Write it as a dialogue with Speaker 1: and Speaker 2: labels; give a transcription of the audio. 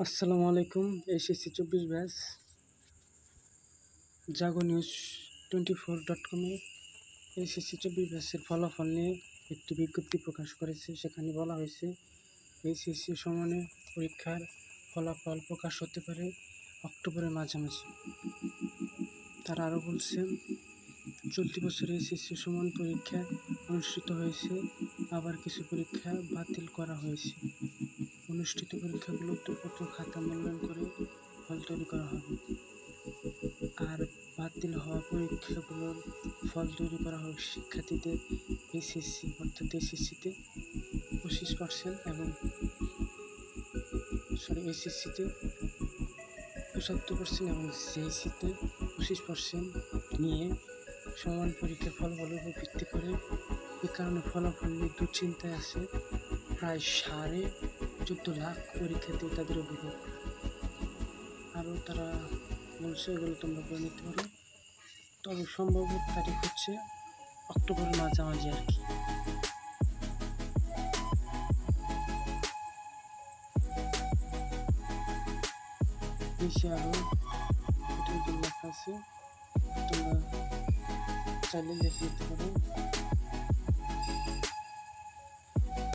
Speaker 1: আসসালামু আলাইকুম। SSC 24 batch জাগো news 24.com-এ SSC 24 ব্যাচের ফলাফল নিয়ে একটি বিজ্ঞপ্তি প্রকাশ করেছে। সেখানে বলা হয়েছে এইচএসসি সমানে পরীক্ষার ফলাফল প্রকাশ হতে পারে অক্টোবরের মাঝামাঝি। তারা আরও বলছে, চলতি বছরে এসএসসি সমান পরীক্ষা অনুষ্ঠিত হয়েছে, আবার কিছু পরীক্ষা বাতিল করা হয়েছে। অনুষ্ঠিত পরীক্ষাগুলো উত্তরপত্র খাতা মূল্যায়ন করে ফল তৈরি করা হবে, আর বাতিল হওয়া পরীক্ষাগুলোর ফল তৈরি করা হবে শিক্ষার্থীদের এসএসসি অর্থাৎ এসএসসিতে 25% এবং এসএসসিতে 75% এবং সিএসসিতে 25% নিয়ে সমান পরীক্ষার ফলাফলের উপর ভিত্তি করে। এ কারণে ফলাফল নিয়ে দুশ্চিন্তায় আছে প্রায় 14.5 লাখ পরীক্ষার্থী, তাদের অভিভাবক। আরও তারা বলছে এগুলো তোমরা করে নিতে পারো, তবে সম্ভাব্য তারিখ হচ্ছে অক্টোবরের মাঝামাঝি আর কি। নিচে আরও লেখা আছে, তোমরা চাইলে দেখে নিতে পারো।